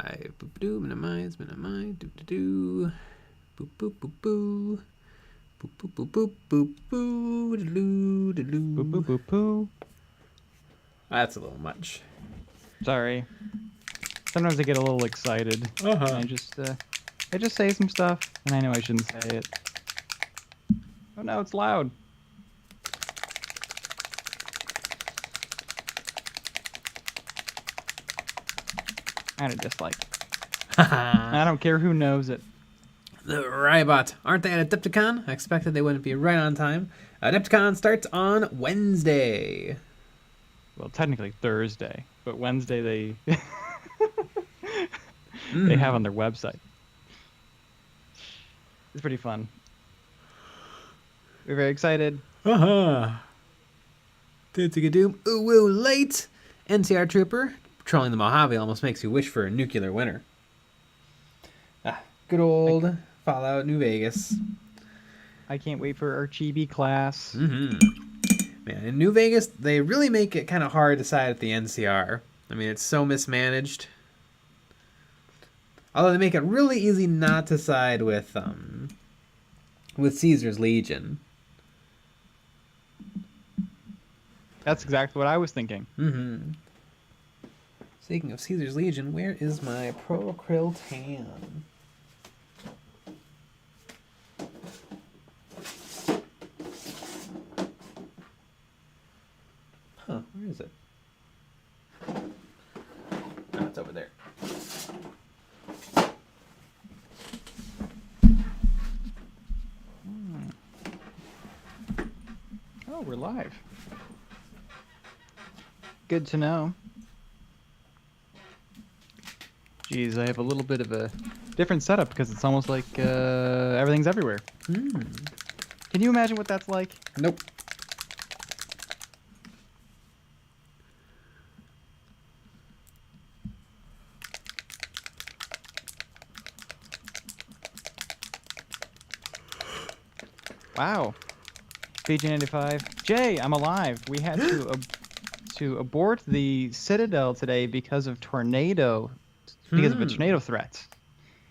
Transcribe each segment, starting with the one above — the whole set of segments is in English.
live. Boop-a-doo, minimize. Do-do-do. Boop, boop, boop, boo. Boop, boop, boop, boop, boop, boo. Do-do, do-do. Boop, boop, boop, poo. That's a little much. Sorry. Sometimes I get a little excited. And I just say some stuff, and I know I shouldn't say it. Oh no, it's loud. And a dislike. I don't care who knows it. The Rybot. Aren't they at Adepticon? I expected they wouldn't be right on time. Adepticon starts on Wednesday. Well, technically Thursday, but Wednesday they they have on their website. It's pretty fun. We're very excited. Doom. Ooh, woo, late. NCR Trooper. Patrolling the Mojave almost makes you wish for a nuclear winter. Good old Fallout New Vegas. I can't wait for our chibi class. Man, in New Vegas, they really make it kind of hard to side at the NCR. I mean, it's so mismanaged. Although they make it really easy not to side with Caesar's Legion. That's exactly what I was thinking. Speaking of Caesar's Legion, where is my Pro Krill Tan? Huh, where is it? Oh, it's over there. Oh, we're live. Good to know. Geez, I have a little bit of a different setup because it's almost like everything's everywhere. Can you imagine what that's like? Nope. Wow. PG95. Jay, I'm alive. We had to abort the Citadel today because of a tornado threat.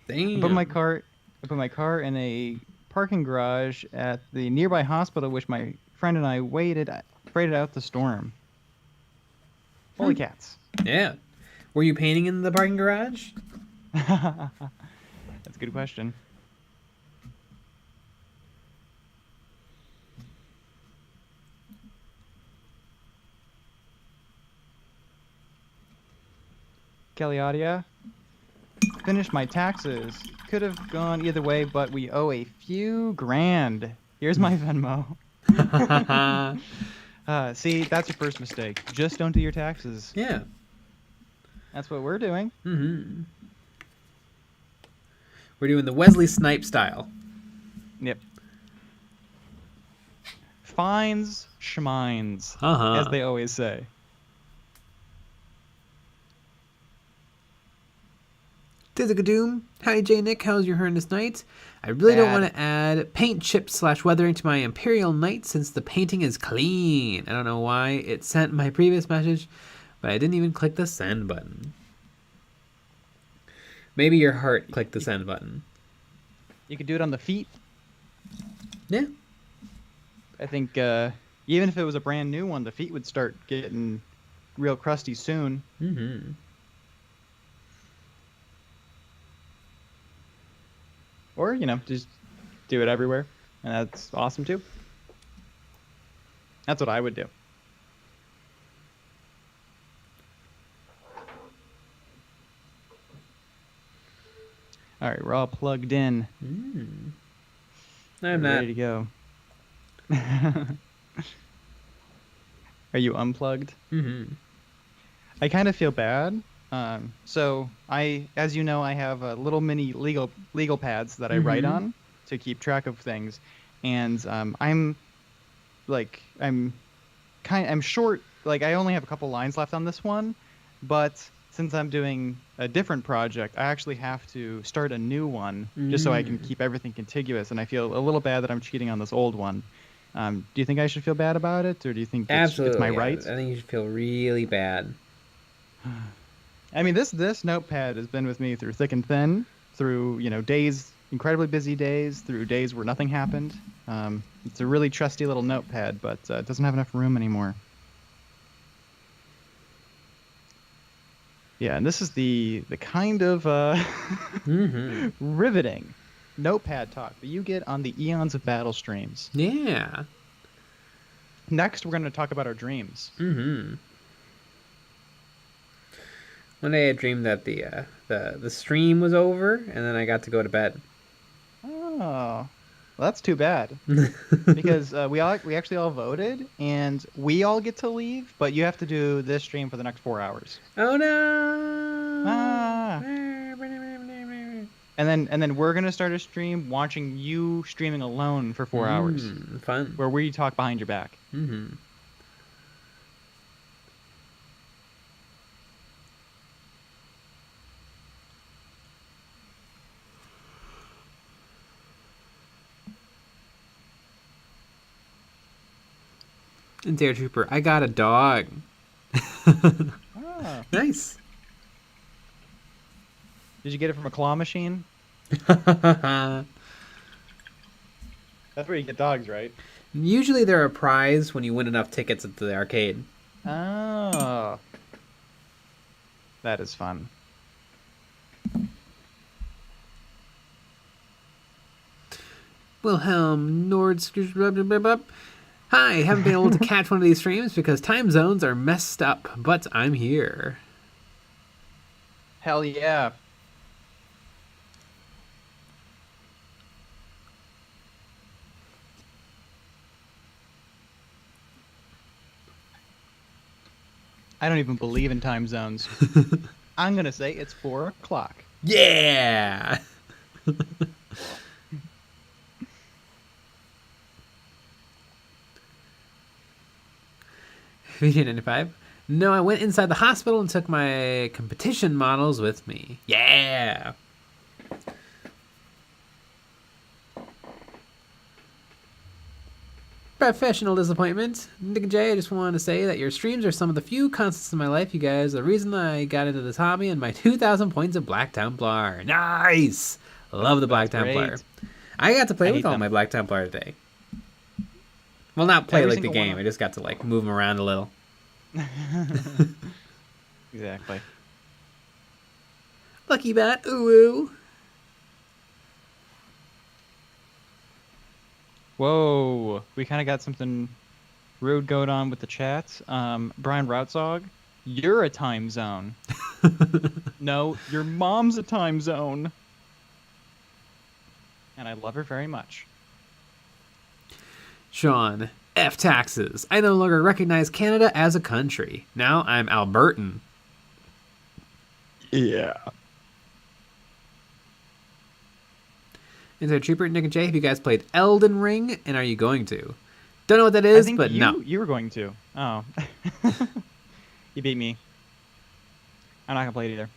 Damn. I put my car in a parking garage at the nearby hospital, which my friend and I waited out the storm. Holy cats. Yeah. Were you painting in the parking garage? That's a good question. Kelly Audia. Finished my taxes. Could have gone either way, but we owe a few grand. Here's my Venmo. See, that's your first mistake. Just don't do your taxes. Yeah. That's what we're doing. We're doing the Wesley Snipe style. Yep. Fines, schmines, as they always say. Doom. Howdy, J. Nick. How's your Hernus Night? I really don't want to add paint chips / weathering to my Imperial Knight since the painting is clean. I don't know why it sent my previous message, but I didn't even click the send button. Maybe your heart clicked the send button. You could do it on the feet. Yeah. I think even if it was a brand new one, the feet would start getting real crusty soon. Or, just do it everywhere. And that's awesome, too. That's what I would do. All right, we're all plugged in. I'm not. Ready to go. Are you unplugged? I kind of feel bad. So as you know, I have little mini legal pads that I write on to keep track of things, and I'm short. Like, I only have a couple lines left on this one, but since I'm doing a different project, I actually have to start a new one just so I can keep everything contiguous, and I feel a little bad that I'm cheating on this old one. Do you think I should feel bad about it, or do you think it's my right? I think you should feel really bad. I mean, this notepad has been with me through thick and thin, through days, incredibly busy days, through days where nothing happened. It's a really trusty little notepad, but it doesn't have enough room anymore. Yeah, and this is the kind of riveting notepad talk that you get on the Eons of Battle streams. Yeah. Next, we're going to talk about our dreams. One day I dreamed that the stream was over, and then I got to go to bed. Oh, well, that's too bad. Because we actually all voted, and we all get to leave, but you have to do this stream for the next 4 hours. Oh no! Ah. And then we're gonna start a stream watching you streaming alone for 4 hours. Fun. Where we talk behind your back. And Dare Trooper, I got a dog. Ah. Nice. Did you get it from a claw machine? That's where you get dogs, right? Usually they're a prize when you win enough tickets at the arcade. Oh. That is fun. Wilhelm Nord. Hi, haven't been able to catch one of these streams because time zones are messed up, but I'm here. Hell yeah. I don't even believe in time zones. I'm going to say it's 4 o'clock. Yeah! VG95. No, I went inside the hospital and took my competition models with me. Yeah! Professional disappointment. Nick and Jay, I just wanted to say that your streams are some of the few constants in my life. You guys are the reason I got into this hobby and my 2,000 points of Black Templar. Nice! Love the Black Templar. I got to play with all my Black Templar today. Well, not play like the game. I just got to like move them around a little. Exactly. Lucky bat, ooh. Whoa, we kind of got something rude going on with the chat. Brian Routzog, you're a time zone. No, your mom's a time zone. And I love her very much. Sean, F taxes. I no longer recognize Canada as a country. Now I'm Albertan. Yeah. Is there Trooper, Nick and Jay? Have you guys played Elden Ring? And are you going to? Don't know what that is, but no. You were going to. Oh. You beat me. I'm not going to play it either.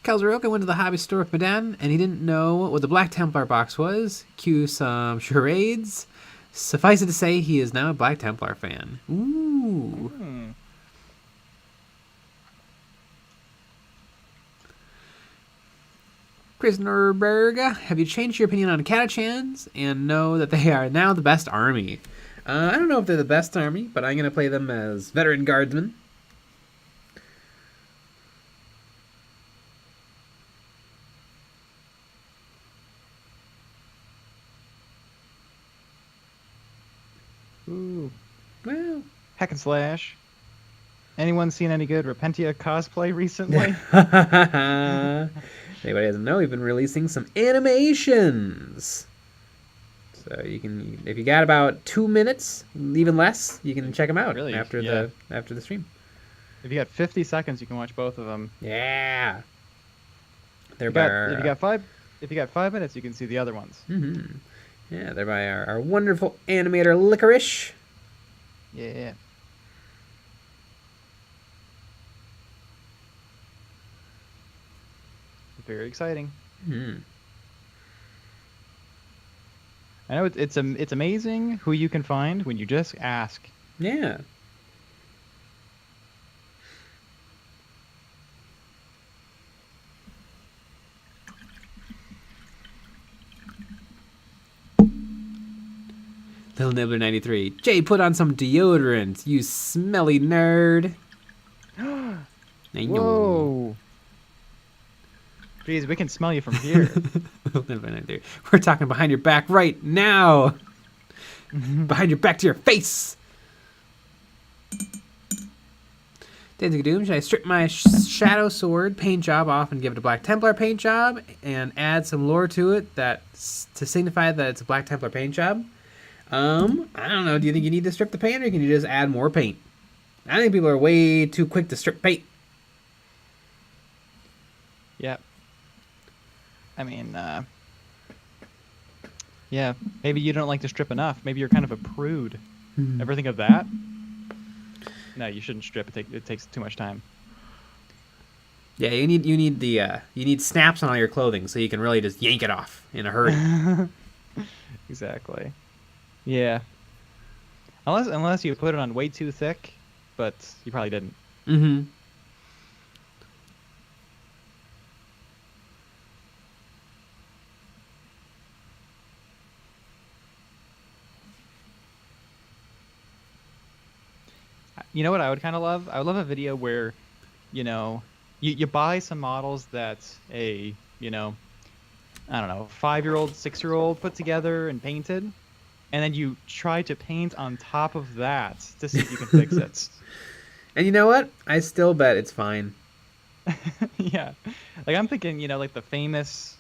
Kalzaroka went to the hobby store with Madan, and he didn't know what the Black Templar box was. Cue some charades. Suffice it to say, he is now a Black Templar fan. Ooh. Chris Norberg, have you changed your opinion on Catachans and know that they are now the best army? I don't know if they're the best army, but I'm going to play them as veteran guardsmen. Ooh. Well, Hack and slash. Anyone seen any good Repentia cosplay recently? Anybody doesn't know, we've been releasing some animations. So you can, if you got about 2 minutes, even less, you can check them out after the stream. If you got 50 seconds, you can watch both of them. Yeah. If you got 5 minutes, you can see the other ones. Mm-hmm. Yeah, they're by our wonderful animator Licorice. Yeah. Very exciting. Hmm. I know it's amazing who you can find when you just ask. Yeah. Little Nibbler 93. Jay, put on some deodorant, you smelly nerd. Whoa. Jeez, we can smell you from here. Little Nibbler 93. We're talking behind your back right now. Behind your back to your face. Dancing Doom, should I strip my Shadow Sword paint job off and give it a Black Templar paint job and add some lore to it to signify that it's a Black Templar paint job? I don't know. Do you think you need to strip the paint, or can you just add more paint? I think people are way too quick to strip paint. Yep. I mean, yeah, maybe you don't like to strip enough. Maybe you're kind of a prude. Ever think of that? No, you shouldn't strip. It takes too much time. Yeah, you need snaps on all your clothing so you can really just yank it off in a hurry. Exactly. Yeah. Unless you put it on way too thick, but you probably didn't. Mm-hmm. You know what I would kind of love? I would love a video where, you buy some models that I don't know, 5-year-old, 6-year-old put together and painted, and then you try to paint on top of that to see if you can fix it. And you know what? I still bet it's fine. Yeah. Like I'm thinking, like the famous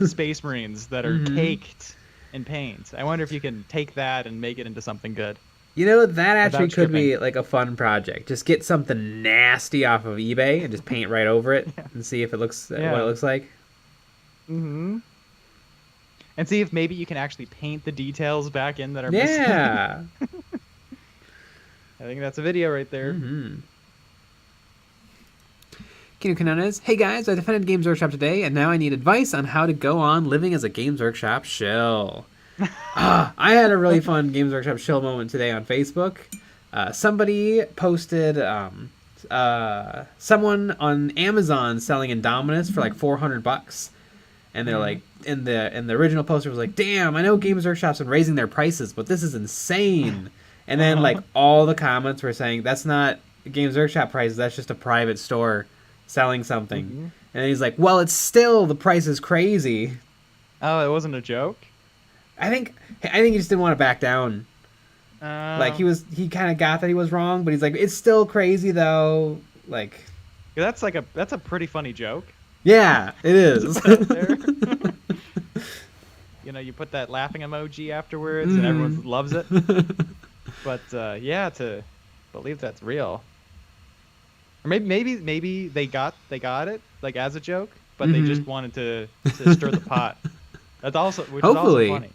Space Marines that are caked in paint. I wonder if you can take that and make it into something good. You know, that actually Without could be stripping. like a fun project. Just get something nasty off of eBay and just paint right over it and see if it looks what it looks like. Mm-hmm. And see if maybe you can actually paint the details back in that are missing. Yeah. I think that's a video right there. Mm-hmm. Kino Canales, hey guys, I defended Games Workshop today, and now I need advice on how to go on living as a Games Workshop shill. I had a really fun Games Workshop shill moment today on Facebook. Somebody posted someone on Amazon selling Indominus for like $400, and they're like, and the original poster was like, "Damn, I know Games Workshop's been raising their prices, but this is insane." And then like all the comments were saying, "That's not Games Workshop prices. That's just a private store selling something." And then he's like, "Well, it's still, the price is crazy." Oh, it wasn't a joke? I think he just didn't want to back down. Like he kind of got that he was wrong, but he's like, "It's still crazy though." Like, that's a pretty funny joke. Yeah, it is. You put that laughing emoji afterwards, and everyone loves it. But yeah, to believe that's real, or maybe they got it like as a joke, but they just wanted to stir the pot. That's also which Hopefully. is also funny.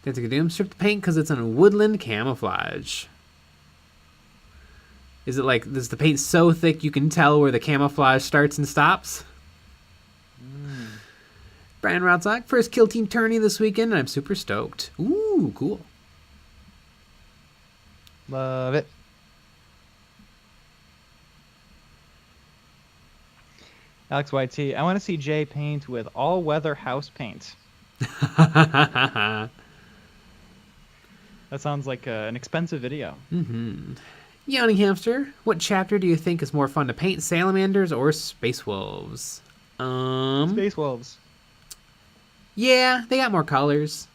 Dancing a Doom, strip the paint because it's in woodland camouflage. Is it like, is the paint so thick you can tell where the camouflage starts and stops? Brian Rodsock, first Kill Team tourney this weekend, and I'm super stoked. Ooh, cool. Love it. Alex YT, I want to see Jay paint with all-weather house paint. That sounds like an expensive video. Yawning Hamster, what chapter do you think is more fun to paint, Salamanders or Space Wolves? Space Wolves. Yeah, they got more colors.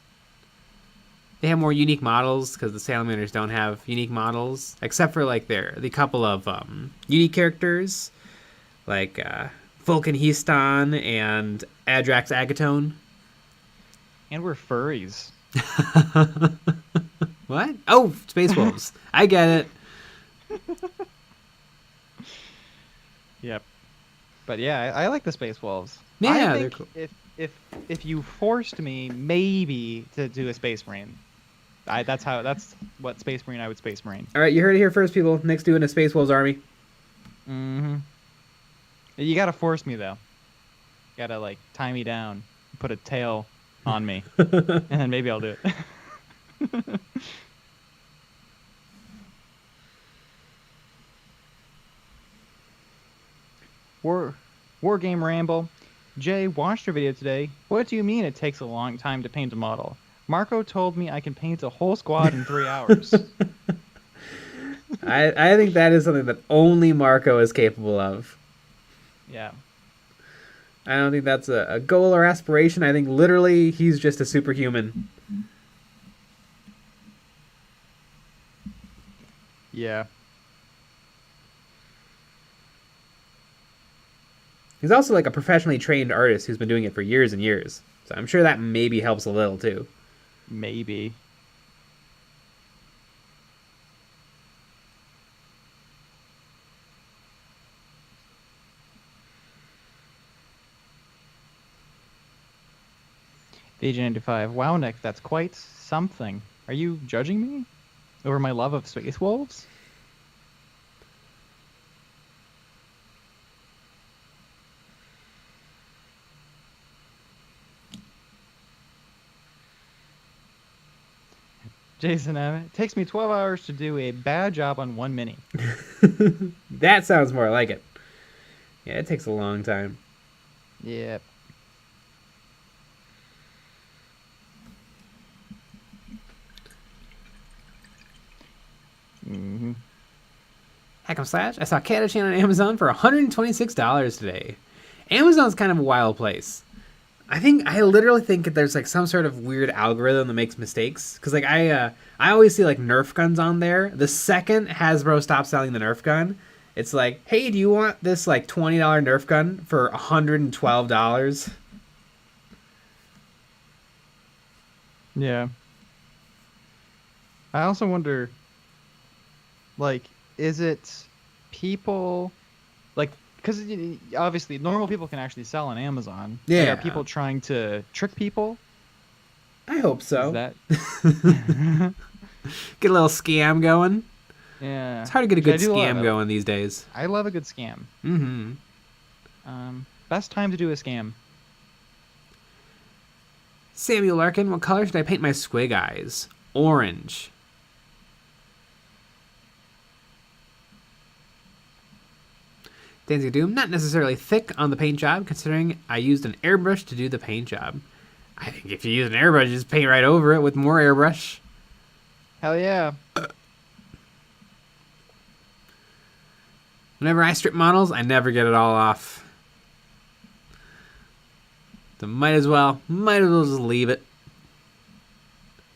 They have more unique models because the Salamanders don't have unique models, except for like the couple of unique characters, like Vulcan Histon and Adrax Agatone. And we're furries. What? Oh, Space Wolves. I get it. Yep. But yeah, I like the Space Wolves. Yeah, I they're think cool. If you forced me maybe to do a Space Marine, That's what Space Marine I would Space Marine. All right, you heard it here first, people. Nick's doing a Space Wolves army. Mm-hmm. You gotta force me though. Gotta like tie me down, put a tail on me, and then maybe I'll do it. War Game Ramble. Jay, watched your video today. What do you mean it takes a long time to paint a model? Marco told me I can paint a whole squad in 3 hours. I think that is something that only Marco is capable of. Yeah. I don't think that's a goal or aspiration. I think literally he's just a superhuman. Yeah. He's also like a professionally trained artist who's been doing it for years and years. So I'm sure that maybe helps a little too. Maybe. VG95. Wow, Nick, that's quite something. Are you judging me over my love of Space Wolves? Jason, it takes me 12 hours to do a bad job on one mini. That sounds more like it. Yeah, it takes a long time. Yep. Mm-hmm. Hack'em/, I saw CATACHAN on Amazon for $126 today. Amazon's kind of a wild place. I literally think that there's like some sort of weird algorithm that makes mistakes. Cause like I always see like Nerf guns on there. The second Hasbro stops selling the Nerf gun, it's like, hey, do you want this like $20 Nerf gun for $112? Yeah. I also wonder, like, is it people, like, because obviously normal people can actually sell on Amazon. Yeah. Like, are people trying to trick people? I hope so. Is that... Get a little scam going. Yeah. It's hard to get a good scam going these days. I love a good scam. Mm-hmm. Best time to do a scam. Samuel Larkin, what color should I paint my squig eyes? Orange. Danzig Doom, not necessarily thick on the paint job, considering I used an airbrush to do the paint job. I think if you use an airbrush, just paint right over it with more airbrush. Hell yeah. Whenever I strip models, I never get it all off. So might as well just leave it.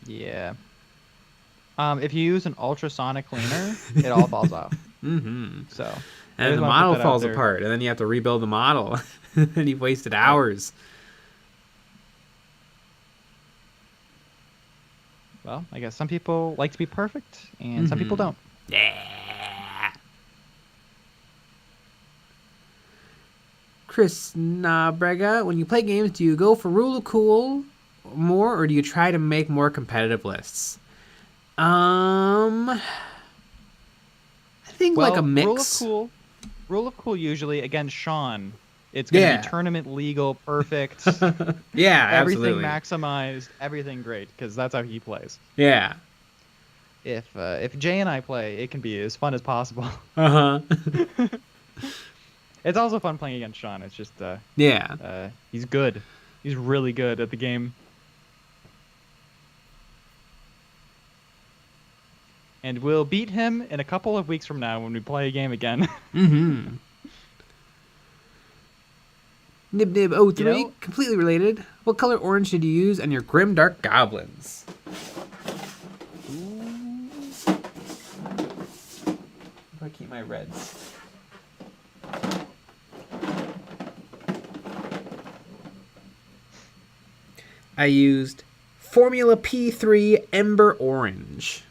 Yeah. If you use an ultrasonic cleaner, it all falls off. Mm-hmm. So. And the model falls apart, and then you have to rebuild the model. And you've wasted hours. Well, I guess some people like to be perfect, and some people don't. Yeah. Chris Nabrega, when you play games, do you go for rule of cool more, or do you try to make more competitive lists? I think like a mix. Rule of cool usually against Sean. It's gonna be tournament legal, perfect. Yeah, everything absolutely. Maximized, everything great, because that's how he plays. Yeah. If Jay and I play, it can be as fun as possible. Uh-huh. It's also fun playing against Sean. It's just he's good. He's really good at the game. And we'll beat him in a couple of weeks from now when we play a game again. Mm-hmm. Nib03, completely related. What color orange did you use on your Grim Dark Goblins? If I keep my reds. I used Formula P3 Ember Orange.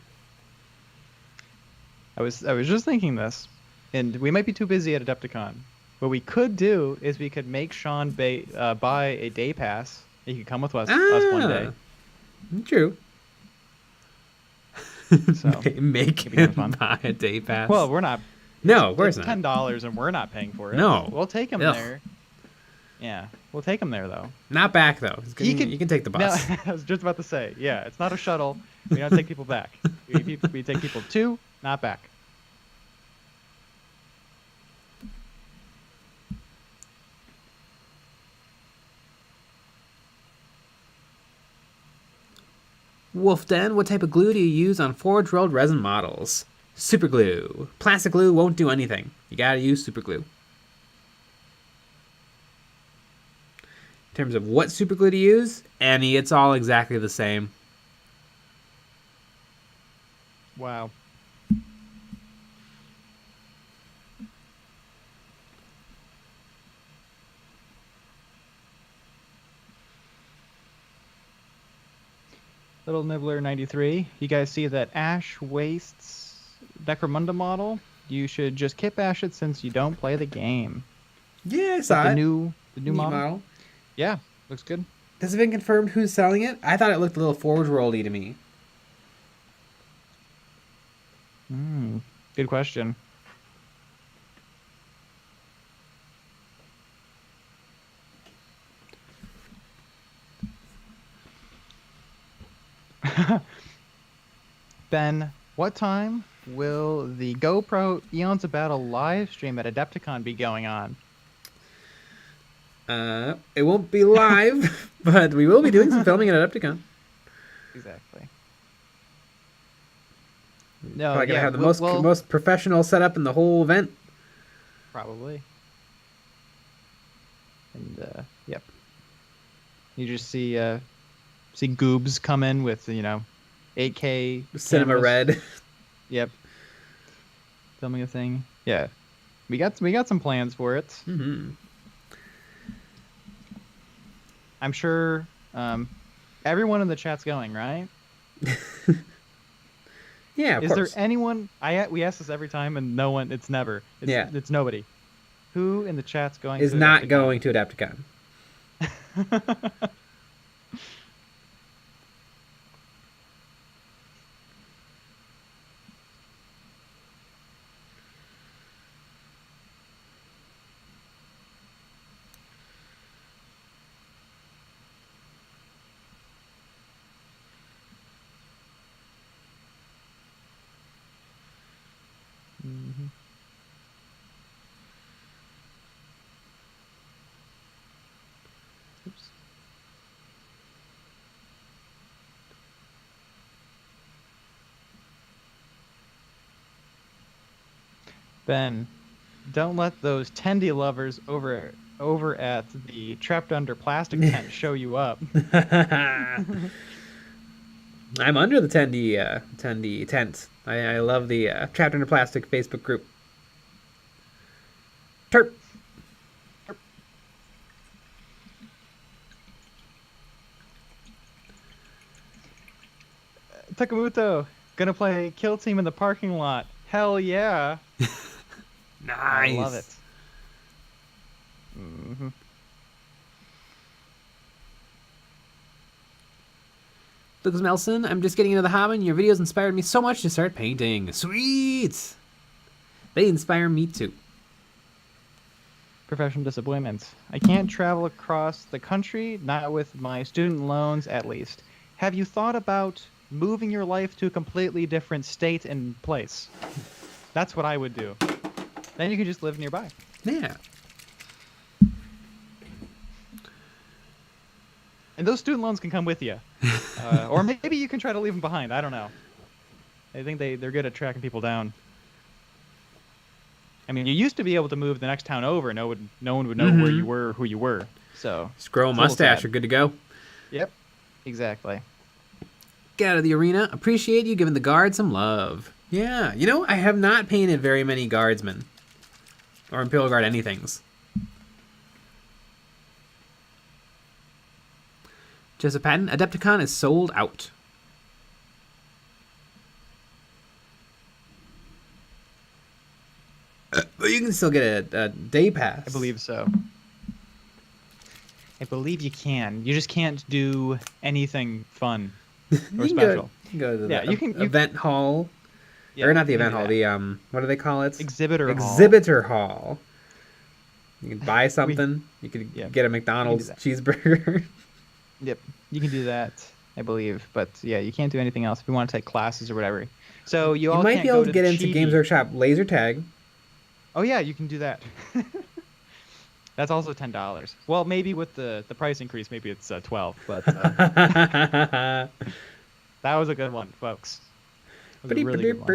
I was just thinking this, and we might be too busy at Adepticon. What we could do is we could make Sean buy a day pass. He could come with us one day. True. So Make it'd be kinda him fun. buy a day pass. Well, we're not. no, of course It's not. $10, and we're not paying for it. No. We'll take him Ugh. there. Yeah, we'll take him there though. Not back though. You can take the No, bus. I was just about to say. Yeah, it's not a shuttle. We don't take people back. We take people to, not back. Wolfden, what type of glue do you use on Forge World resin models? Super glue. Plastic glue won't do anything. You gotta use super glue. In terms of what super glue to use, any, it's all exactly the same. Wow. Little Nibbler 93. You guys see that Ash Wastes Necromunda model? You should just kip ash it since you don't play the game. Yeah, I Is saw that it. the new Neat model? Yeah, looks good. Has it been confirmed who's selling it? I thought it looked a little Forge World-y to me. Good question. Ben, what time will the GoPro Eons of Battle live stream at Adepticon be going on? It won't be live, but we will be doing some filming at Adepticon. Exactly. No, Probably gonna yeah, have the most professional setup in the whole event. probably. And yep. You just see Goobs come in with 8K Cinema cameras. Red. Yep. Filming a thing. Yeah. We got some plans for it. Mm-hmm. I'm sure everyone in the chat's going, right? Yeah, of Is course. there anyone? We ask this every time, and no one. It's never. It's nobody. Who in the chat's going? Is to not Adepticon? going to Adepticon. Mhm. Oops. Ben, don't let those tendy lovers over at the trapped under plastic tent show you up. I'm under the Tendy tent. I love the Trapped Under Plastic Facebook group. Terp. Takamuto, gonna play Kill Team in the parking lot. Hell yeah. Nice. I love it. Mm-hmm. Lucas Nelson, I'm just getting into the hobby and your videos inspired me so much to start painting. Sweet! They inspire me too. Professional disappointment. I can't travel across the country, not with my student loans at least. Have you thought about moving your life to a completely different state and place? That's what I would do. Then you can just live nearby. Yeah. And those student loans can come with you. Or maybe you can try to leave them behind. I don't know. I think they're good at tracking people down. I mean, you used to be able to move the next town over. No one would know where you were, who you were. So Just grow a it's little mustache, sad. you're good to go. Yep. Exactly. Get out of the arena. Appreciate you giving the guard some love. Yeah, I have not painted very many guardsmen. Or Imperial Guard anythings. Joseph Patton, Adepticon is sold out. But you can still get a day pass. I believe so. I believe you can. You just can't do anything fun. or special. You can go to Yeah, the you can event hall. Yeah, or not the you can event do hall, that. the what do they call it? Exhibitor hall. Exhibitor hall. You can buy We something. You could yeah, get a you can do McDonald's that. cheeseburger. Yep, you can do that, I believe. But yeah, you can't do anything else if you want to take classes or whatever. So you You all might be can't able go to to the get into Games chibi. Workshop laser tag. Oh yeah, you can do that. That's also $10. Well, maybe with the price increase, maybe it's 12. But that was a good one, folks. That was a really good one.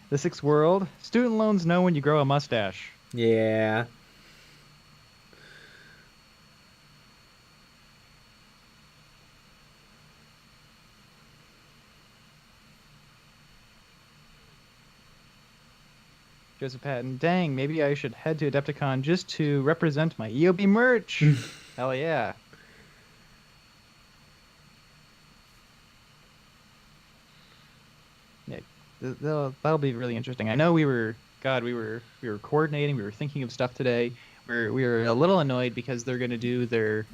The the sixth world. Student loans know when you grow a mustache. Yeah. Joseph Patton. Dang, maybe I should head to Adepticon just to represent my EOB merch. Hell yeah. Yeah, that'll be really interesting. I know we were coordinating, we were thinking of stuff today. We were a little annoyed because they're going to do their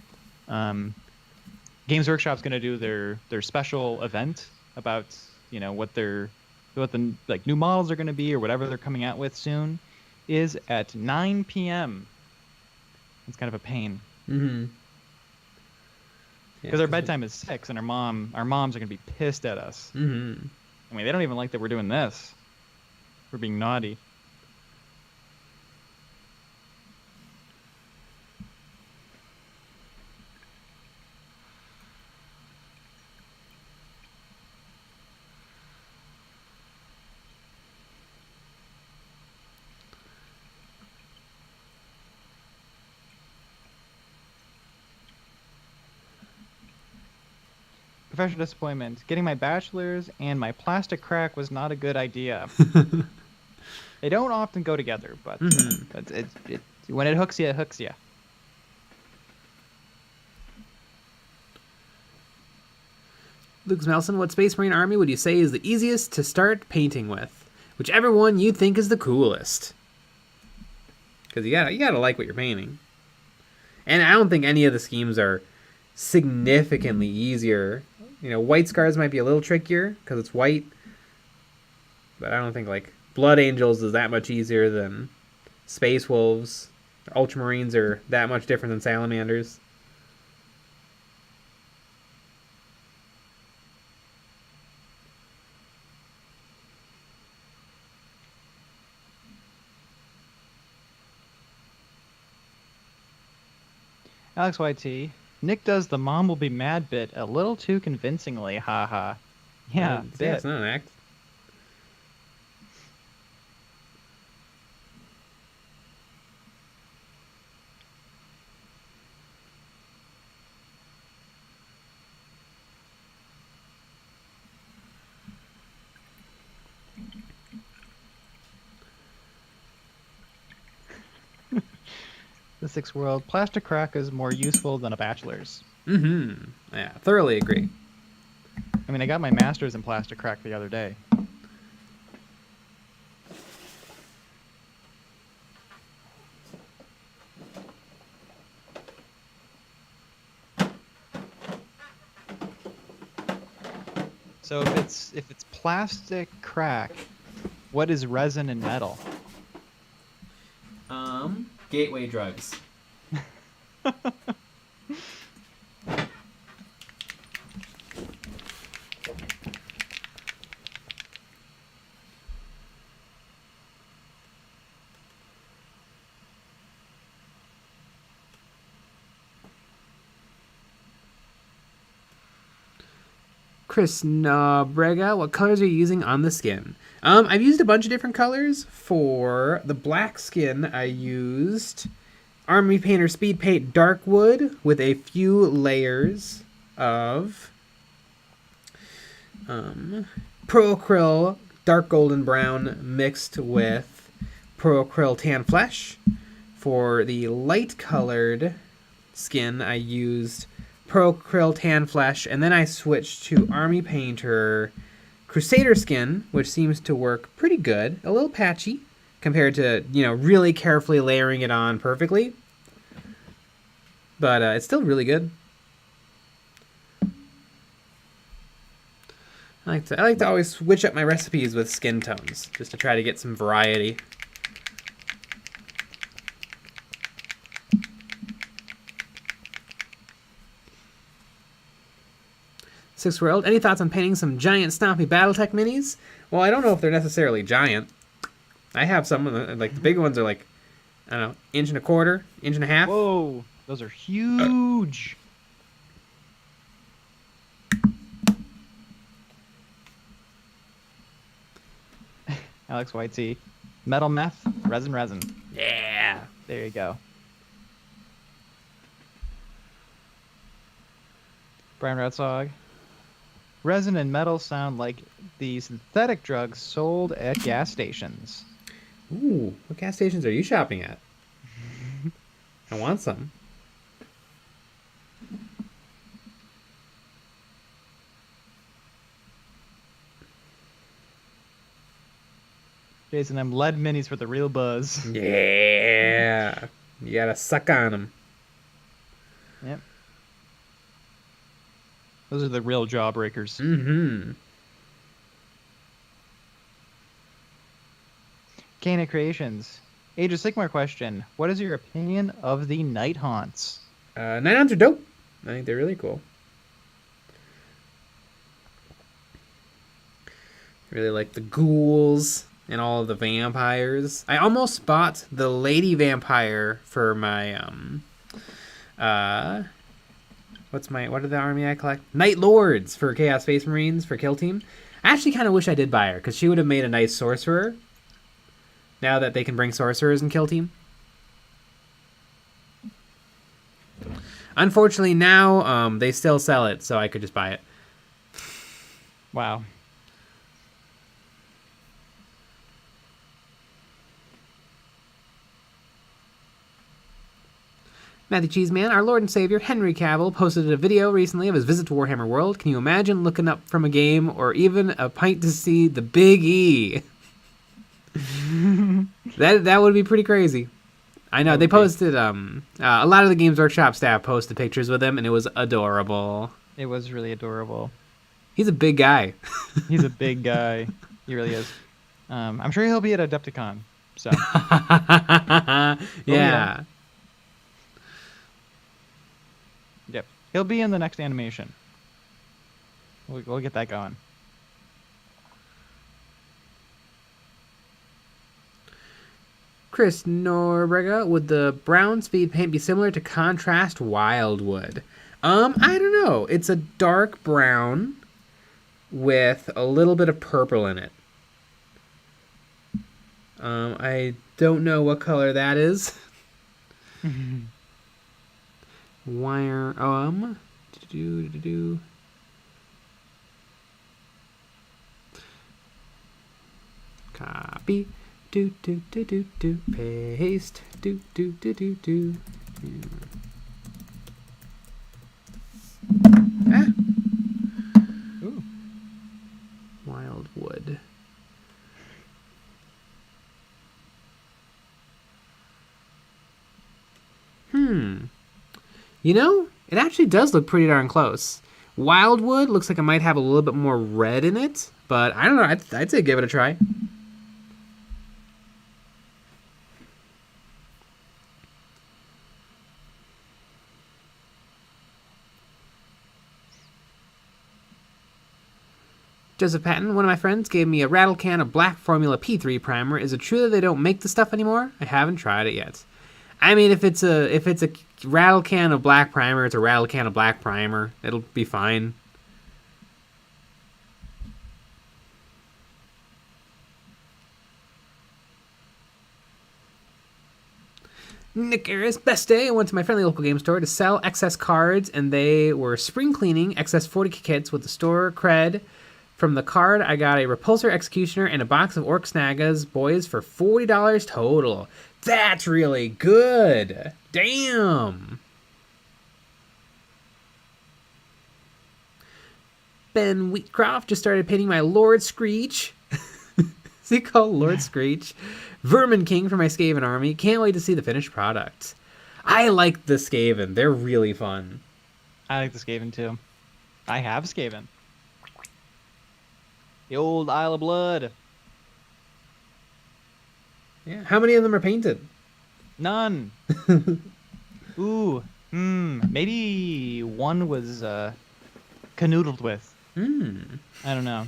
Games Workshop's going to do their special event about, what the like new models are going to be or whatever they're coming out with soon is at 9 p.m. It's kind of a pain. Mm-hmm. Because our bedtime is 6 and our moms are going to be pissed at us. Mm-hmm. I mean, they don't even like that we're doing this. We're being naughty. Professional disappointment. Getting my bachelor's and my plastic crack was not a good idea. They don't often go together, but when it hooks you, it hooks you. Luke Smelson, what Space Marine army would you say is the easiest to start painting with? Whichever one you think is the coolest. Because you gotta like what you're painting. And I don't think any of the schemes are significantly easier. White Scars might be a little trickier because it's white. But I don't think, Blood Angels is that much easier than Space Wolves. Ultramarines are that much different than Salamanders. Alex YT. Nick does the mom will be mad bit a little too convincingly, haha. Yeah, it's not an act. The sixth world. Plastic crack is more useful than a bachelor's. Mm-hmm. Yeah, thoroughly agree. I mean, I got my master's in plastic crack the other day. So if it's plastic crack, what is resin and metal? Gateway drugs. Chris Nabrega, what colors are you using on the skin? I've used a bunch of different colors. For the black skin, I used Army Painter Speed Paint Dark Wood with a few layers of Pro Acryl Dark Golden Brown mixed with Pro Acryl Tan Flesh. For the light colored skin, I used Pro Acryl Tan Flesh, and then I switched to Army Painter Crusader Skin, which seems to work pretty good. A little patchy, compared to, really carefully layering it on perfectly. But it's still really good. I like to always switch up my recipes with skin tones, just to try to get some variety. Sixth World, any thoughts on painting some giant stompy Battletech minis? Well, I don't know if they're necessarily giant. I have some of them, like the big ones are like, I don't know, 1.25 inches, 1.5 inches. Whoa, those are huge. Alex Whitey, metal meth, resin. Yeah. There you go. Brian Redsog. Resin and metal sound like the synthetic drugs sold at gas stations. Ooh, what gas stations are you shopping at? I want some. Jason, them lead minis for the real buzz. Yeah. You gotta suck on them. Yep. Those are the real jawbreakers. Mm-hmm. Kana Creations. Age of Sigmar question. What is your opinion of the Night Haunts? Night Haunts are dope. I think they're really cool. I really like the ghouls and all of the vampires. I almost bought the lady vampire for my what are the army I collect? Night Lords for Chaos Space Marines for Kill Team. I actually kind of wish I did buy her because she would have made a nice sorcerer. Now that they can bring sorcerers in Kill Team. Unfortunately, now they still sell it, so I could just buy it. Wow. Matthew Cheeseman, our Lord and Savior, Henry Cavill, posted a video recently of his visit to Warhammer World. Can you imagine looking up from a game or even a pint to see the Big E? That would be pretty crazy. I know, they posted, a lot of the Games Workshop staff posted pictures with him, and it was adorable. It was really adorable. He's a big guy. He's a big guy. He really is. I'm sure he'll be at Adepticon. So. Yeah. Yep. He'll be in the next animation. We'll get that going. Chris Norbrega, would the brown speed paint be similar to Contrast Wildwood? I don't know. It's a dark brown with a little bit of purple in it. I don't know what color that is. Wire copy paste ah. Ooh. Wildwood. It actually does look pretty darn close. Wildwood looks like it might have a little bit more red in it, but I don't know. I'd say give it a try. Joseph Patton, one of my friends, gave me a rattle can of Black Formula P3 primer. Is it true that they don't make the stuff anymore? I haven't tried it yet. I mean, if it's a rattle can of black primer, it's a rattle can of black primer. It'll be fine. Nick Harris, best day. I went to my friendly local game store to sell excess cards, and they were spring cleaning excess 40k kits with the store cred. From the card, I got a Repulsor Executioner and a box of Orc Snaggas boys for $40 total. That's really good. Damn. Ben Wheatcroft just started painting my Lord Screech. Seagull Lord Screech. Vermin King for my Skaven army. Can't wait to see the finished product. I like the Skaven. They're really fun. I like the Skaven too. I have Skaven. The old Isle of Blood. Yeah. How many of them are painted? None. Ooh. Maybe one was canoodled with. I don't know.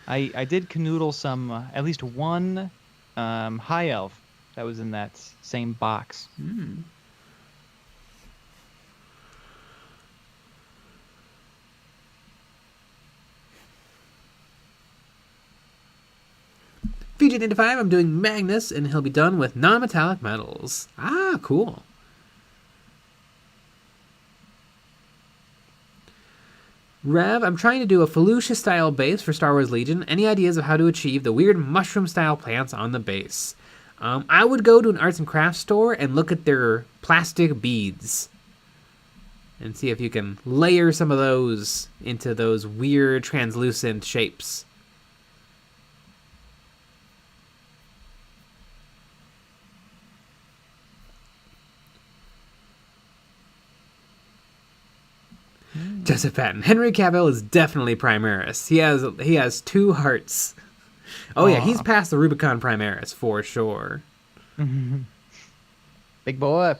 I did canoodle some, at least one high elf that was in that same box. VJ95, I'm doing Magnus, and he'll be done with non-metallic metals. Ah, cool. Rev, I'm trying to do a Felucia-style base for Star Wars Legion. Any ideas of how to achieve the weird mushroom-style plants on the base? I would go to an arts and crafts store and look at their plastic beads and see if you can layer some of those into those weird translucent shapes. Joseph Patton. Henry Cavill is definitely Primaris. He has 2 hearts. Oh yeah, he's past the Rubicon Primaris for sure. Big boy.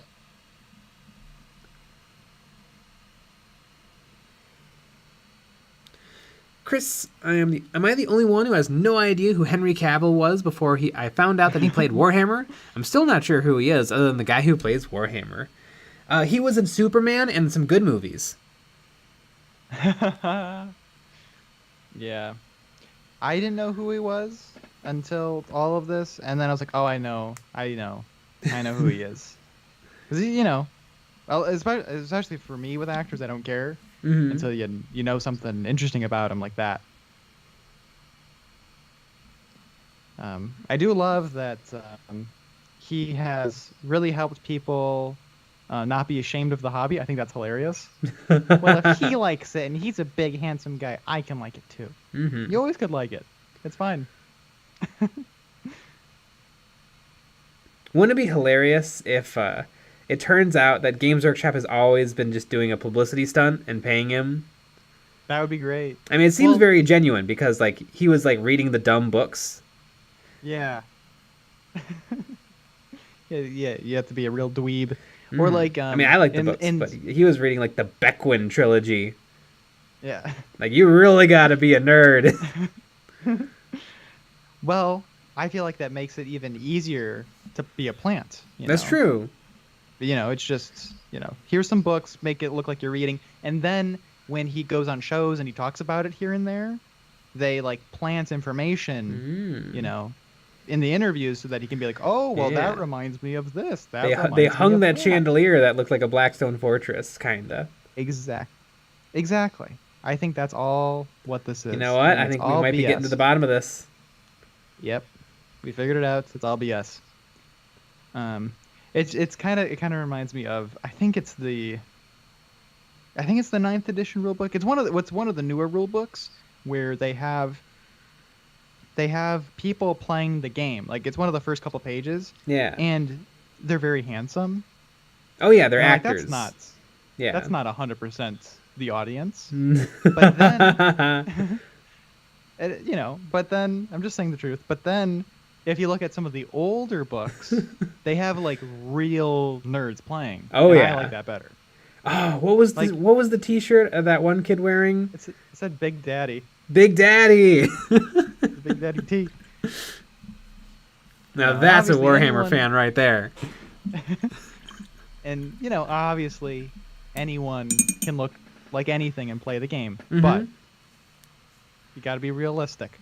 Chris, am I the only one who has no idea who Henry Cavill was before I found out that he played Warhammer? I'm still not sure who he is, other than the guy who plays Warhammer. He was in Superman and some good movies. Yeah. I didn't know who he was until all of this, and then I was like, oh, I know who he is. Because, well, especially for me with actors, I don't care until you know something interesting about him like that. I do love that he has really helped people not be ashamed of the hobby. I think that's hilarious. Well, if he likes it and he's a big, handsome guy, I can like it too. You always could like it. It's fine. Wouldn't it be hilarious if it turns out that Games Workshop has always been just doing a publicity stunt and paying him? That would be great. I mean, it seems very genuine because he was reading the dumb books. Yeah. Yeah, you have to be a real dweeb. Or I mean, I like the books, but he was reading the Beckwin trilogy. Yeah. You really gotta be a nerd. Well, I feel like that makes it even easier to be a plant. That's true. But, it's just, here's some books, make it look like you're reading. And then when he goes on shows and he talks about it here and there, they plant information, in the interviews so that he can be like, oh, well, that reminds me of this. They hung that chandelier that looked like a Blackstone fortress, kinda. Exactly. I think that's all what this is. You know what? I think we might be getting to the bottom of this. Yep. We figured it out. It's all BS. It kind of reminds me of, I think it's the 9th edition rulebook. It's one of the newer rulebooks where they have people playing the game. It's one of the first couple pages. Yeah. And they're very handsome. Oh yeah, they're actors. That's not 100% the audience. But then but then I'm just saying the truth. But then if you look at some of the older books, they have real nerds playing. Oh yeah. I like that better. Oh, what was the T-shirt of that one kid wearing? It said Big Daddy. Big Daddy. Big Daddy T. Now that's a Warhammer fan right there. And obviously anyone can look like anything and play the game, but you got to be realistic.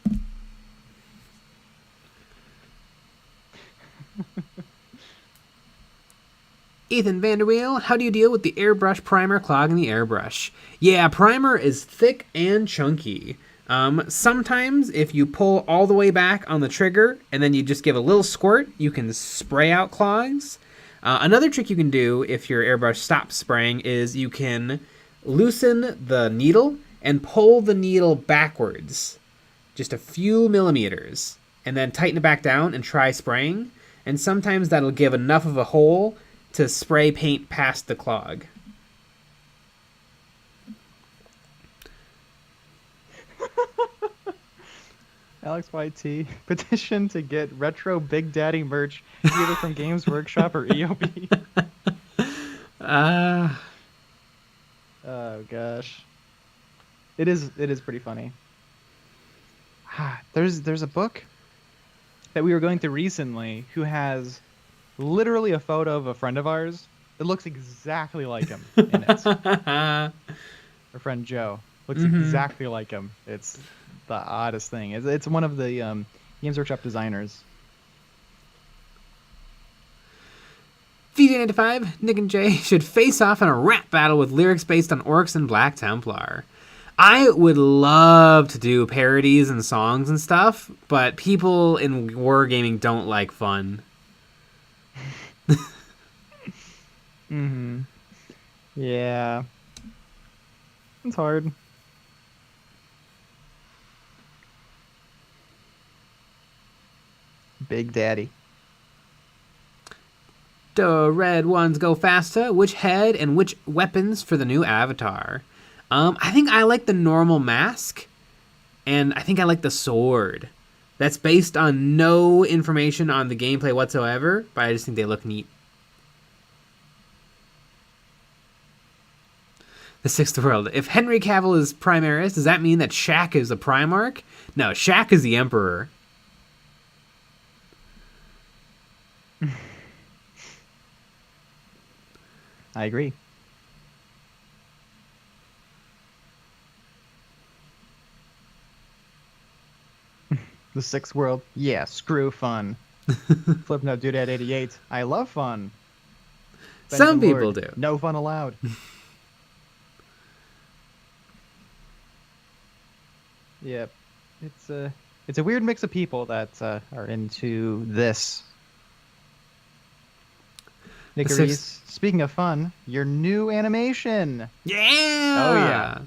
Ethan Vanderweel, how do you deal with the airbrush primer clogging the airbrush? Yeah, primer is thick and chunky. Sometimes if you pull all the way back on the trigger and then you just give a little squirt, you can spray out clogs. Another trick you can do if your airbrush stops spraying is you can loosen the needle and pull the needle backwards just a few millimeters, and then tighten it back down and try spraying. And sometimes that'll give enough of a hole to spray paint past the clog. Alex YT, petition to get retro Big Daddy merch either from Games Workshop or EOB. Oh gosh. It is pretty funny. There's a book that we were going through recently who has literally a photo of a friend of ours that looks exactly like him in it. Our friend Joe looks exactly like him. It's the oddest thing. It's one of the Games Workshop designers. VJ95, Nick and Jay should face off in a rap battle with lyrics based on orcs and Black Templar. I would love to do parodies and songs and stuff, but people in wargaming don't like fun. Yeah. It's hard. Big Daddy. The red ones go faster. Which head and which weapons for the new avatar? I think I like the normal mask, and I think I like the sword. That's based on no information on the gameplay whatsoever, but I just think they look neat. The Sixth World. If Henry Cavill is Primaris, does that mean that Shaq is the Primarch? No, Shaq is the Emperor. I agree. The Sixth World. Yeah, screw fun. Flipnote Dude at 88. I love fun. Some Benjamin people Lord, do. No fun allowed. Yep. It's a weird mix of people that are into this. Nick Reese, speaking of fun, your new animation. Yeah! Oh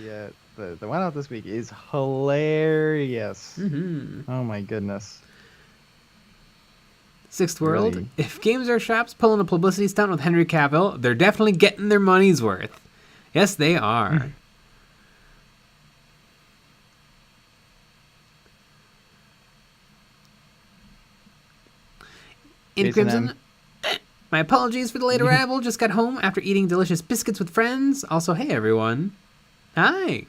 yeah. The one out this week is hilarious. Oh my goodness. Sixth World. Really? If Games Workshop's pulling a publicity stunt with Henry Cavill, they're definitely getting their money's worth. Yes, they are. In Crimson, my apologies for the late arrival. Just got home after eating delicious biscuits with friends. Also, hey everyone. Hi.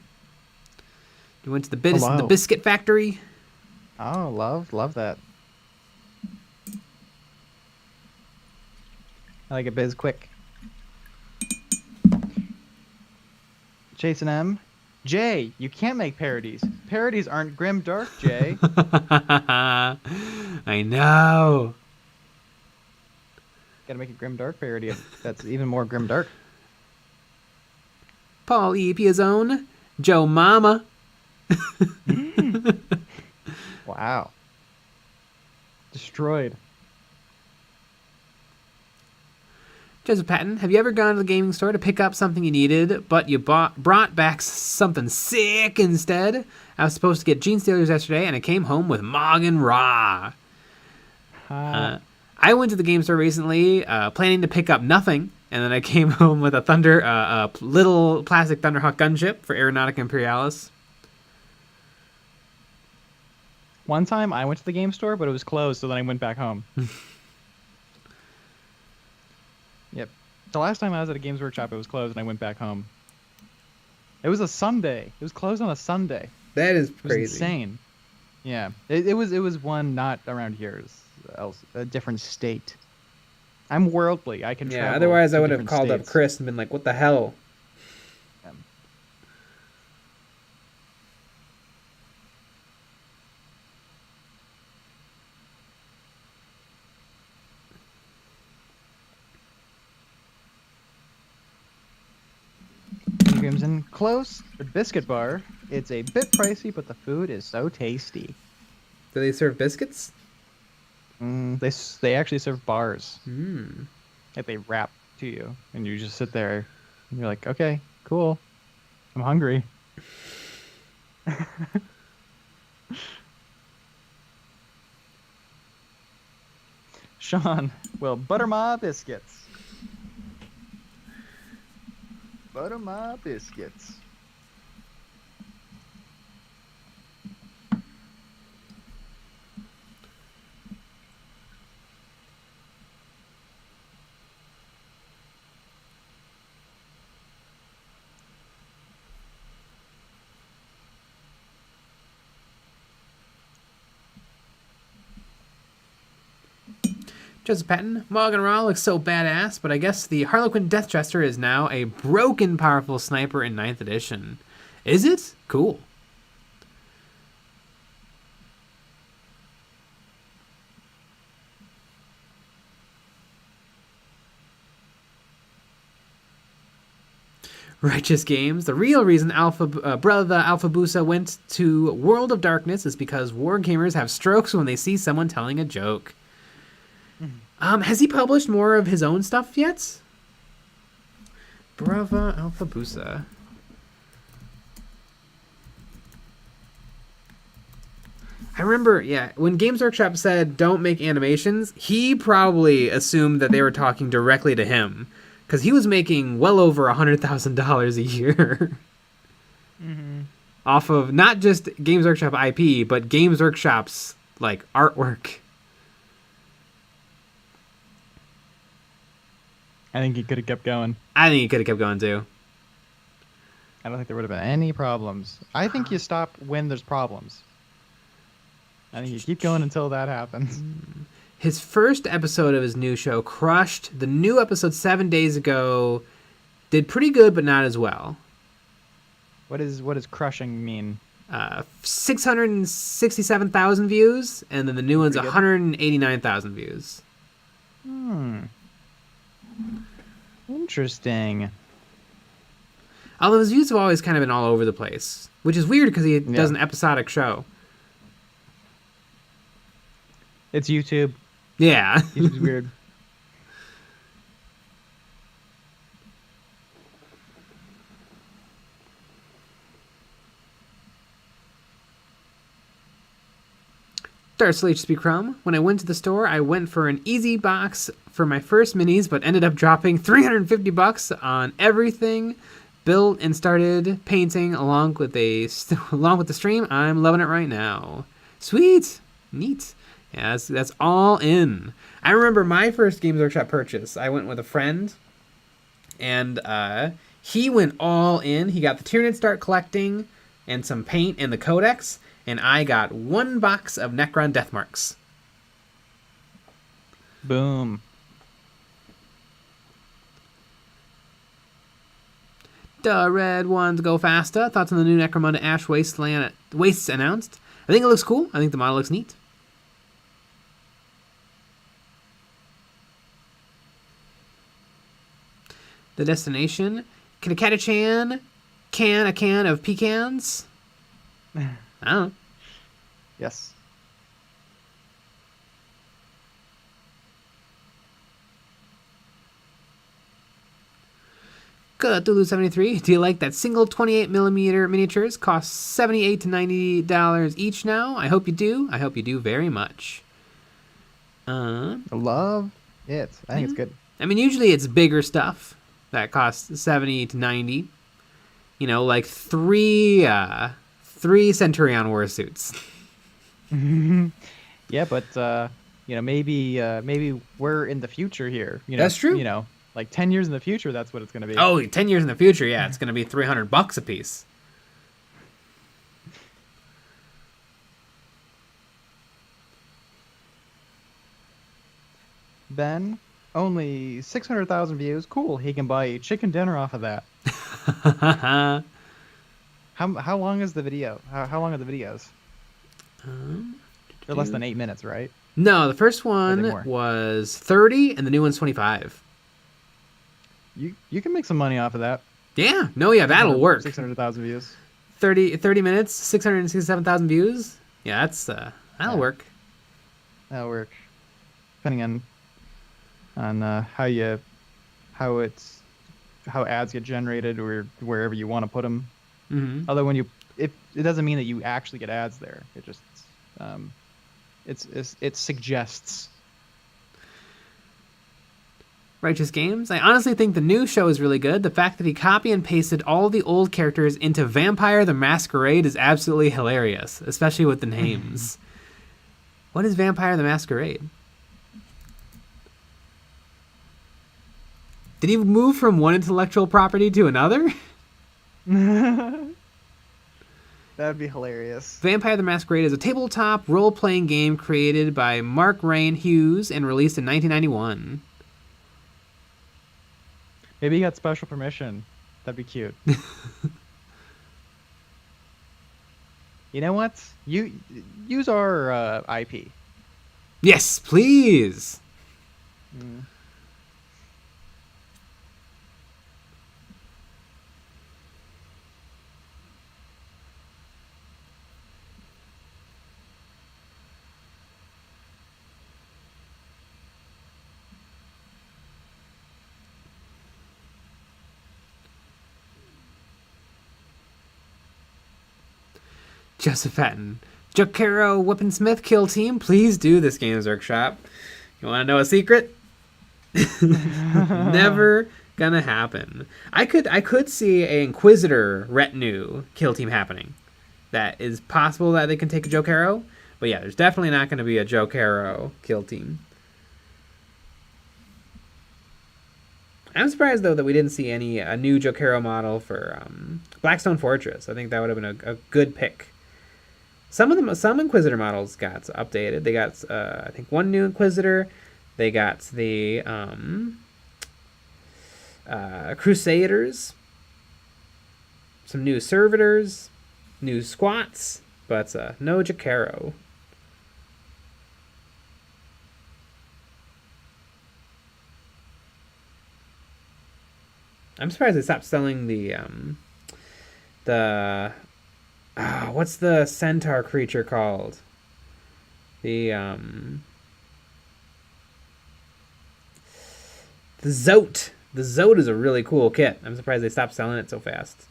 You went to the biscuit factory? Oh, love that. I like a biz quick. Jason M. Jay, you can't make parodies. Parodies aren't grim dark, Jay. I know. Gotta make a grim dark parody that's even more grim dark. Paul E. Piazzone. Joe Mama. Wow. Destroyed. Joseph Patton, have you ever gone to the gaming store to pick up something you needed, but you brought back something sick instead? I was supposed to get Gene Stealers yesterday, and I came home with Morgan Raw. I went to the game store recently, planning to pick up nothing, and then I came home with a little plastic Thunderhawk gunship for Aeronautica Imperialis. One time I went to the game store, but it was closed, so then I went back home. Yep. The last time I was at a Games Workshop, it was closed, and I went back home. It was a Sunday. It was closed on a Sunday. That is crazy. It was insane. Yeah. It was one not around here. It was a different state. I'm worldly. I can travel. Yeah, otherwise I would have different called states. up Chris and been like, what the hell? Crimson, close. The biscuit bar. It's a bit pricey, but the food is so tasty. Do they serve biscuits? They actually serve bars. Mm. Like they wrap to you, and you just sit there, and you're like, okay, cool. I'm hungry. Sean will butter my biscuits. Butter my biscuits. Joseph Patton, Morgan Raw looks so badass, but I guess the Harlequin Deathchester is now a broken powerful sniper in 9th edition. Is it? Cool. Righteous Games. The real reason Brother Alpha Busa went to World of Darkness is because wargamers have strokes when they see someone telling a joke. Has he published more of his own stuff yet? Brava Alpha Busa. I remember, yeah, when Games Workshop said don't make animations, he probably assumed that they were talking directly to him. Because he was making well over $100,000 a year. Off of not just Games Workshop IP, but Games Workshop's, like, artwork. I think he could have kept going. I think he could have kept going, too. I don't think there would have been any problems. I think you stop when there's problems. I think you keep going until that happens. His first episode of his new show crushed. The new episode 7 days ago did pretty good, but not as well. What does crushing mean? 667,000 views, and then the new one's 189,000 views. Interesting. Although his views have always kind of been all over the place, which is weird because he does an episodic show. It's YouTube. Yeah. YouTube's weird. Darsley HSP Chrome. When I went to the store, I went for an easy box for my first minis, but ended up dropping $350 on everything. Built and started painting along with the stream. I'm loving it right now. Sweet. Neat. Yeah, that's all in. I remember my first Games Workshop purchase. I went with a friend, and he went all in. He got the Tyranid Start collecting and some paint and the Codex, and I got 1 box of Necron Deathmarks. Boom. The red ones go faster. Thoughts on the new Necromunda Ash Wastes announced? I think it looks cool. I think the model looks neat. The destination. Can a CATACHAN can a can of pecans? I don't know. Yes. Cthulhu73, do you like that single 28mm miniatures? Cost $78 to $90 each now. I hope you do. I hope you do very much. I love it. I think it's good. I mean, usually it's bigger stuff that costs 70 to 90. You know, like three Centurion war suits. Yeah, but maybe we're in the future here. You know, that's true. You know, like 10 years in the future, that's what it's going to be. Oh, 10 years in the future, yeah, it's going to be $300 a piece. Ben, only 600,000 views. Cool. He can buy chicken dinner off of that. How long is the video? How long are the videos? They're less than 8 minutes, right? No, the first one was 30, and the new one's 25. You can make some money off of that. Yeah. No, yeah, that'll work. 600,000 views. 30 minutes, 667,000 views. Yeah, that'll work. That'll work. Depending on how ads get generated or wherever you want to put them. Mm-hmm. Although it doesn't mean that you actually get ads there. It just it suggests. Righteous Games. I honestly think the new show is really good. The fact that he copy and pasted all the old characters into Vampire the Masquerade is absolutely hilarious, especially with the names. What is Vampire the Masquerade? Did he move from one intellectual property to another? That'd be hilarious. Vampire the Masquerade is a tabletop role-playing game created by Mark Rain Hughes and released in 1991. Maybe he got special permission. That'd be cute. You know what? You use our IP. Yes, please. Joseph Hatton. Jokero Weaponsmith Kill Team, please do this Games Workshop. You want to know a secret? Never gonna happen. I could see a Inquisitor retinue kill team happening. That is possible that they can take a Jokero, but yeah, there's definitely not going to be a Jokero kill team. I'm surprised though that we didn't see a new Jokero model for Blackstone Fortress. I think that would have been a good pick. Some Inquisitor models got updated. They got I think one new Inquisitor. They got the Crusaders, some new Servitors, new Squats, but no Jokero. I'm surprised they stopped selling the what's the centaur creature called? The Zote. The Zote is a really cool kit. I'm surprised they stopped selling it so fast.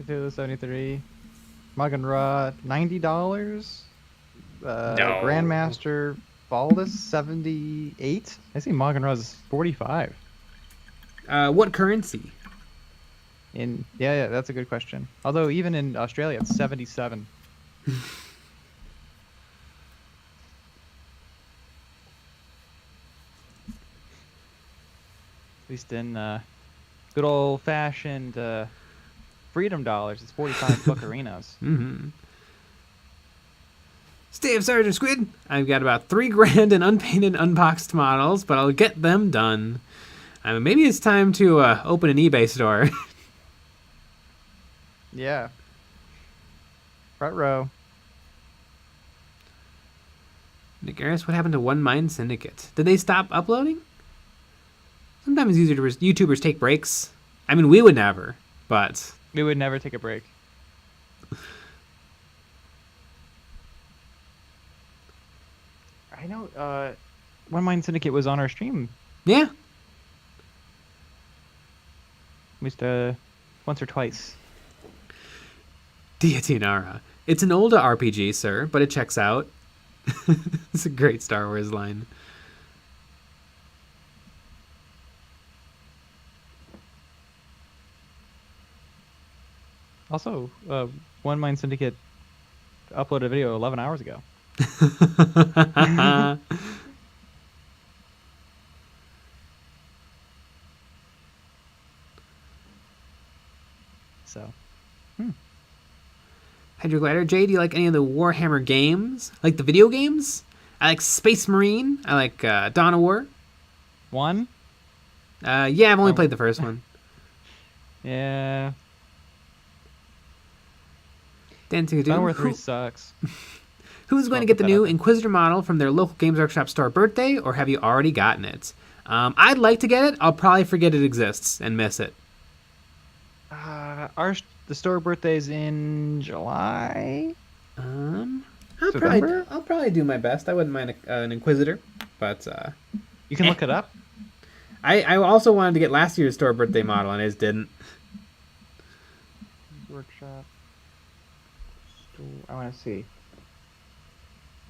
Cthulhu 73. Muggen Raw, $90. No. Grandmaster Baldus, 78. I see Muggen Raw is 45. What currency? Yeah, that's a good question. Although even in Australia, it's 77. At least in good old-fashioned freedom dollars, it's 45 buccarinos. Mm-hmm. Stay of Sergeant Squid. I've got about $3,000 in unpainted, unboxed models, but I'll get them done. Maybe it's time to open an eBay store. Yeah. Front row. Nick Harris, what happened to One Mind Syndicate? Did they stop uploading? Sometimes YouTubers take breaks. I mean, we would never, but... We would never take a break. I know, One Mind Syndicate was on our stream. Yeah. At least once or twice. Diatinara. It's an older RPG, sir, but it checks out. It's a great Star Wars line. Also, One Mind Syndicate uploaded a video 11 hours ago. So, Hydroglider, Jay, do you like any of the Warhammer games? Like the video games? I like Space Marine. I like Dawn of War. one? Yeah, I've only played the first one. Yeah. Dancing Dawn of War 3 sucks. Who's going to get the new Inquisitor model from their local Games Workshop store birthday, or have you already gotten it? I'd like to get it. I'll probably forget it exists and miss it. The store birthday's in July. I'll probably do my best. I wouldn't mind an Inquisitor, but You can look it up. I also wanted to get last year's store birthday model, and I just didn't. Workshop. I want to see.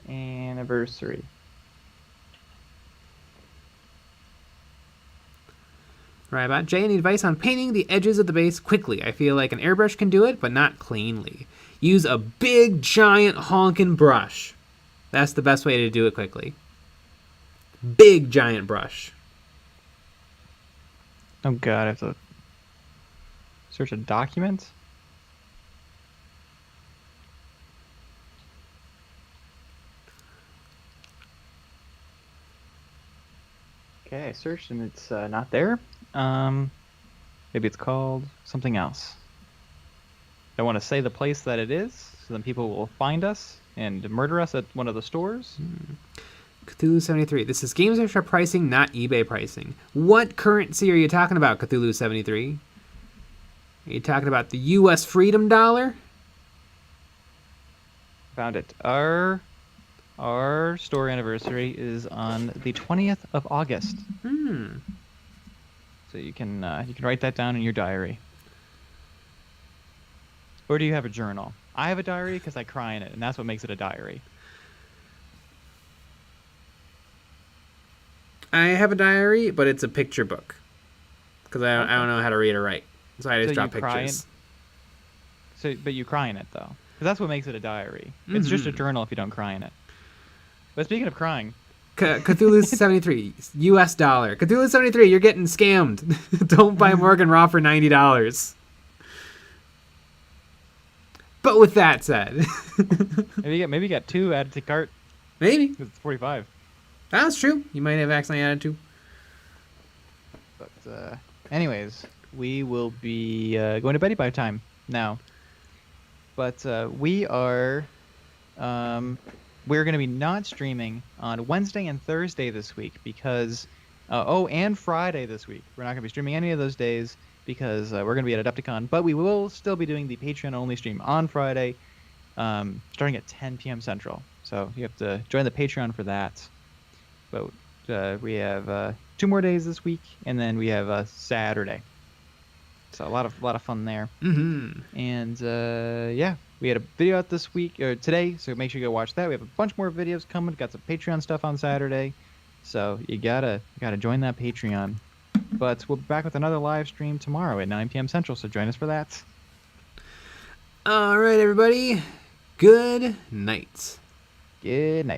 Anniversary. Right about Jay, any advice on painting the edges of the base quickly? I feel like an airbrush can do it, but not cleanly. Use a big, giant, honkin' brush. That's the best way to do it quickly. Big, giant brush. Oh god, I have to search a document. Okay, I searched and it's not there. Maybe it's called something else. I want to say the place that it is, so then people will find us and murder us at one of the stores. Cthulhu 73. This is Games Workshop pricing, not eBay pricing. What currency are you talking about, Cthulhu 73? Are you talking about the U.S. Freedom Dollar? Found it. Our store anniversary is on the 20th of August. So you can write that down in your diary. Or do you have a journal? I have a diary because I cry in it, and that's what makes it a diary. I have a diary, but it's a picture book. Because I don't know how to read or write. So I just draw pictures. But you cry in it, though. Because that's what makes it a diary. It's just a journal if you don't cry in it. But speaking of crying... Cthulhu 73, U.S. dollar. Cthulhu 73, you're getting scammed. Don't buy Morgan Raw for $90. But with that said... maybe you got 2 added to cart. Maybe. It's 45. That's true. You might have accidentally added 2. But anyways, we will be going to beddy by time now. But we're going to be not streaming on Wednesday and Thursday this week because and Friday this week. We're not going to be streaming any of those days because we're going to be at Adepticon, but we will still be doing the Patreon only stream on Friday, starting at 10 p.m. Central. So you have to join the Patreon for that. But we have 2 more days this week, and then we have Saturday. So a lot of fun there. And yeah, we had a video out this week or today, so make sure you go watch that. We have a bunch more videos coming. Got some Patreon stuff on Saturday, so you gotta join that Patreon. But we'll be back with another live stream tomorrow at 9 p.m. Central, so join us for that. All right, everybody. Good night. Good night.